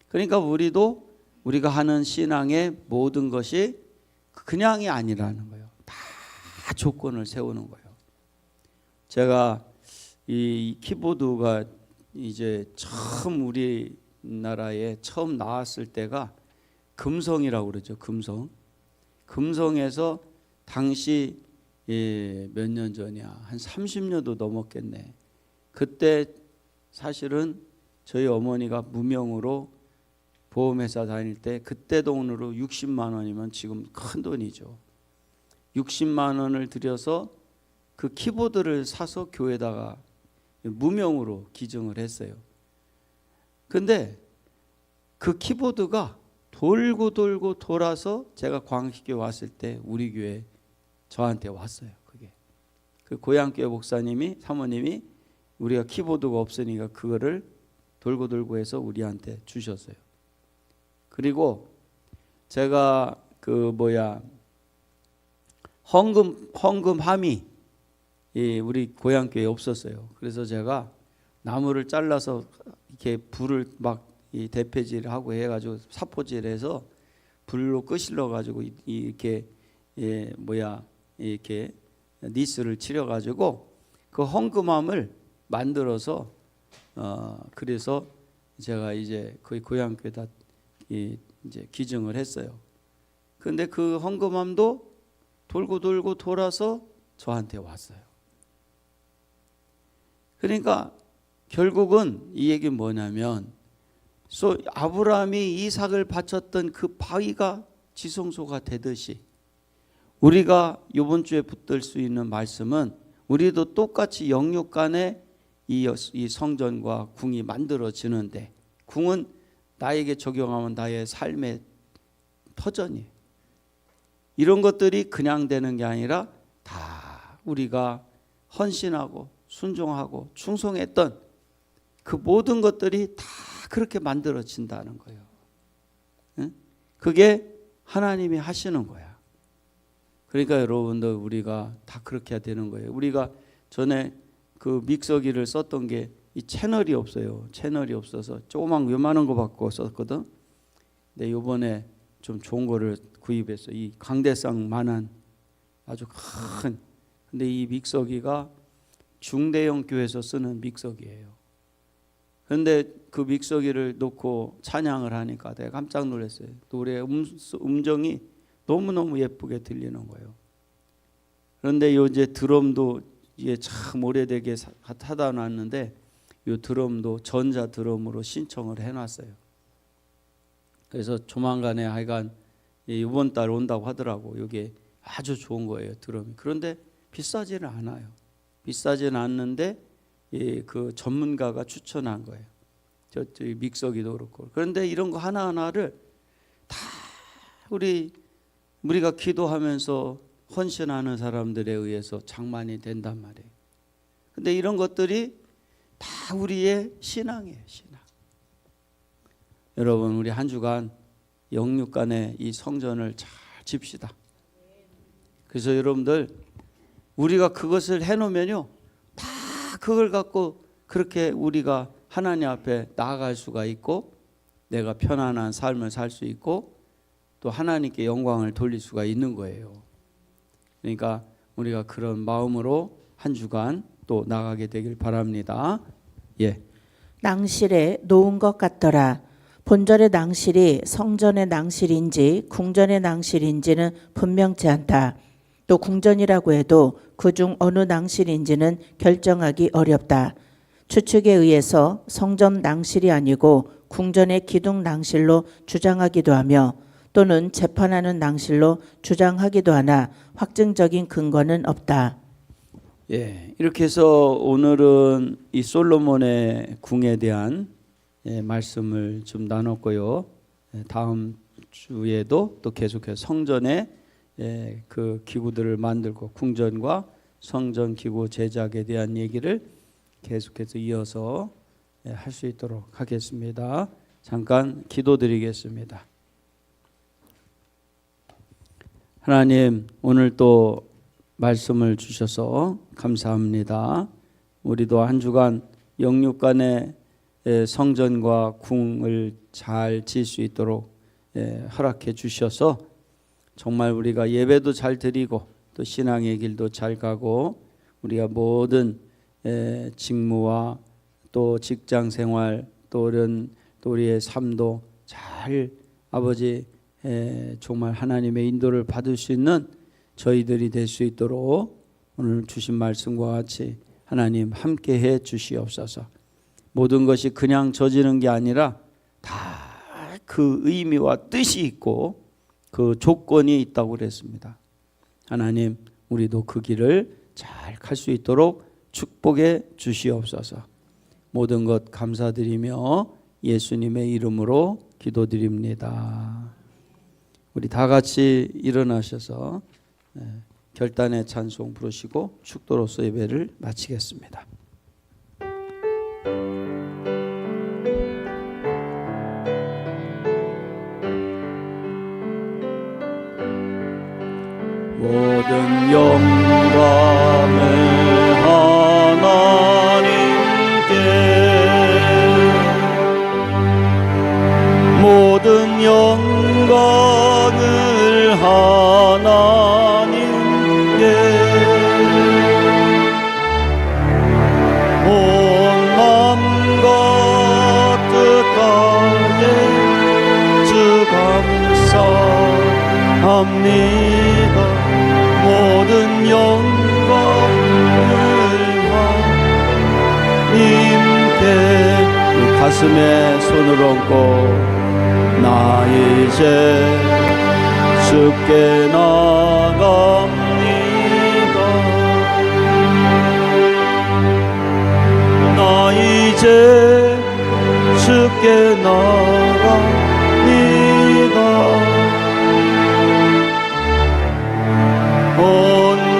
그러니까 우리가 하는 신앙의 모든 것이 그냥이 아니라는 거예요. 다 조건을 세우는 거예요. 제가 이 키보드가 이제 처음 우리나라에 처음 나왔을 때가 금성이라고 그러죠. 금성에서 당시 몇 년 전이야. 한 30년도 넘었겠네. 그때 사실은 저희 어머니가 무명으로 보험회사 다닐 때 그때 돈으로 60만 원이면 지금 큰 돈이죠. 60만 원을 들여서 그 키보드를 사서 교회에다가 무명으로 기증을 했어요. 근데 그 키보드가 돌고 돌아서 제가 광식교회 왔을 때 우리 교회 저한테 왔어요. 그게 그 고향교회 목사님이 사모님이 우리가 키보드가 없으니까 그거를 돌고 해서 우리한테 주셨어요. 그리고 제가 헌금함이 우리 고향교회에 없었어요. 그래서 제가 나무를 잘라서 이렇게 불을 막 대패질을 하고 해가지고 사포질해서 불로 끄실러 가지고 이렇게 이렇게 니스를 치려가지고 그 헌금함을 만들어서 그래서 제가 이제 거의 고향교회에다 이제 기증을 했어요. 그런데 그 헌금함도 돌고 돌아서 저한테 왔어요. 그러니까 결국은 이 얘기는 뭐냐면 아브라함이 이삭을 바쳤던 그 바위가 지성소가 되듯이 우리가 이번 주에 붙들 수 있는 말씀은 우리도 똑같이 영육간에 이 성전과 궁이 만들어지는데, 궁은 나에게 적용하면 나의 삶의 터전이에요. 이런 것들이 그냥 되는 게 아니라 다 우리가 헌신하고 순종하고 충성했던 그 모든 것들이 다 그렇게 만들어진다는 거예요. 응? 그게 하나님이 하시는 거야. 그러니까 여러분들 우리가 다 그렇게 해야 되는 거예요. 우리가 전에 그 믹서기를 썼던 게 이 채널이 없어요. 채널이 없어서 조그만 요만한 거 받고 썼거든. 근데 요번에 좀 좋은 거를 구입했어. 이 강대상만한 아주 큰. 근데 이 믹서기가 중대형 교회에서 쓰는 믹서기예요. 그런데 그 믹서기를 놓고 찬양을 하니까 내가 깜짝 놀랐어요. 노래 음정이 너무너무 예쁘게 들리는 거예요. 그런데 이제 드럼도 이게 참 오래되게 사다 놨는데 이 드럼도 전자 드럼으로 신청을 해놨어요. 그래서 조만간에 하여간 이번 달 온다고 하더라고. 이게 아주 좋은 거예요, 드럼이. 그런데 비싸지는 않아요. 비싸지는 않는데 그 전문가가 추천한 거예요. 저 믹서기도 그렇고. 그런데 이런 거 하나하나를 다 우리가 기도하면서 헌신하는 사람들에 의해서 장만이 된단 말이에요. 근데 이런 것들이 다 우리의 신앙이에요, 신앙. 여러분, 우리 한 주간 영육간의 이 성전을 잘 집시다. 그래서 여러분들 우리가 그것을 해놓으면요, 다 그걸 갖고 그렇게 우리가 하나님 앞에 나아갈 수가 있고, 내가 편안한 삶을 살 수 있고, 또 하나님께 영광을 돌릴 수가 있는 거예요. 그러니까 우리가 그런 마음으로 한 주간 또 나가게 되길 바랍니다. 예. 낭실에 놓은 것 같더라. 본절의 낭실이 성전의 낭실인지 궁전의 낭실인지는 분명치 않다. 또 궁전이라고 해도 그중 어느 낭실인지는 결정하기 어렵다. 추측에 의해서 성전 낭실이 아니고 궁전의 기둥 낭실로 주장하기도 하며 또는 재판하는 낭실로 주장하기도 하나 확증적인 근거는 없다. 예, 이렇게 해서 오늘은 이 솔로몬의 궁에 대한 말씀을 좀 나눴고요. 다음 주에도 또 계속해서 성전의 그 기구들을 만들고 궁전과 성전 기구 제작에 대한 얘기를 계속해서 이어서 할 수 있도록 하겠습니다. 잠깐 기도드리겠습니다. 하나님, 오늘 또 말씀을 주셔서 감사합니다. 우리도 한 주간 영육간의 성전과 궁을 잘 지을 수 있도록 허락해 주셔서 정말 우리가 예배도 잘 드리고 또 신앙의 길도 잘 가고 우리가 모든 직무와 또 직장 생활 또 우리의 삶도 잘 아버지 정말 하나님의 인도를 받을 수 있는 저희들이 될 수 있도록 오늘 주신 말씀과 같이 하나님 함께해 주시옵소서. 모든 것이 그냥 져지는 게 아니라 다 그 의미와 뜻이 있고 그 조건이 있다고 그랬습니다. 하나님, 우리도 그 길을 잘 갈 수 있도록 축복해 주시옵소서. 모든 것 감사드리며 예수님의 이름으로 기도드립니다. 우리 다 같이 일어나셔서 결단의 찬송 부르시고 축도로서 예배를 마치겠습니다. 모든 영광을 하나님께, 모든 영광을 하나님께, 온 마음과 뜻 다해 주 감사합니다. 모든 영광을 하나님께. 가슴에 손을 얹고 나 이제 주께 나갑니다. 나 이제 주께 나갑니다. 온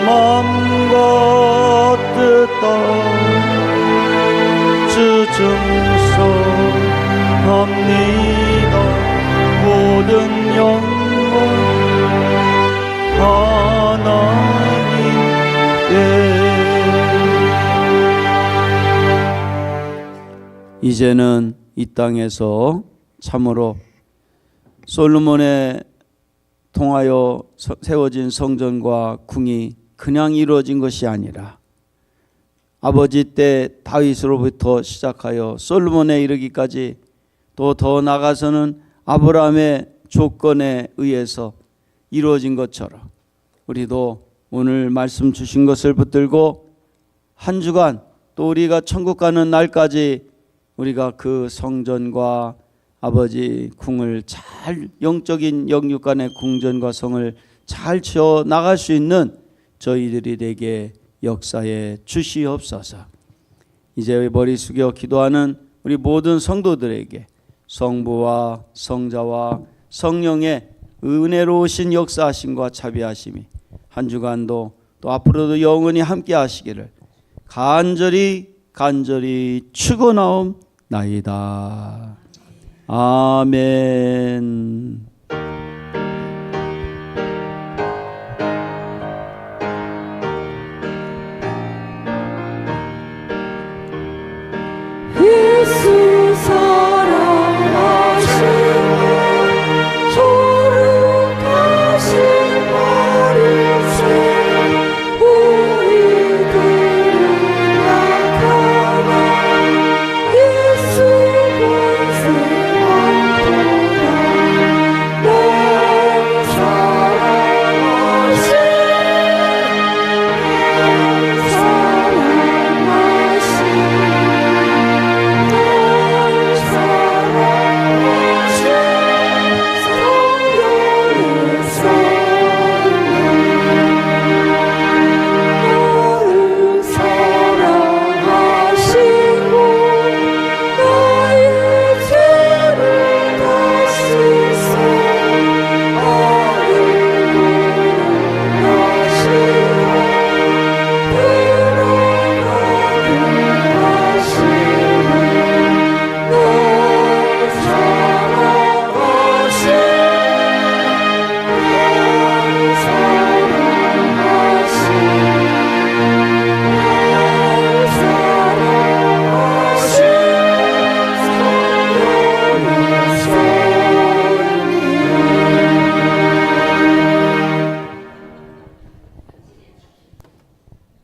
마음과 뜻 따라 주 증송합니다. 모든 영광 하나님께. 이제는 이 땅에서 참으로 솔로몬에 통하여 세워진 성전과 궁이 그냥 이루어진 것이 아니라 아버지 때 다윗으로부터 시작하여 솔로몬에 이르기까지 또 더 나아가서는 아브라함의 조건에 의해서 이루어진 것처럼 우리도 오늘 말씀 주신 것을 붙들고 한 주간 또 우리가 천국 가는 날까지 우리가 그 성전과 아버지 궁을 잘 영적인 영육간의 궁전과 성을 잘 지어 나갈 수 있는 저희들이 되게 역사에 주시옵소서. 이제 머리 숙여 기도하는 우리 모든 성도들에게 성부와 성자와 성령의 은혜로우신 역사하심과 자비하심이 한 주간도 또 앞으로도 영원히 함께 하시기를 간절히 축원하옵나이다. 아멘.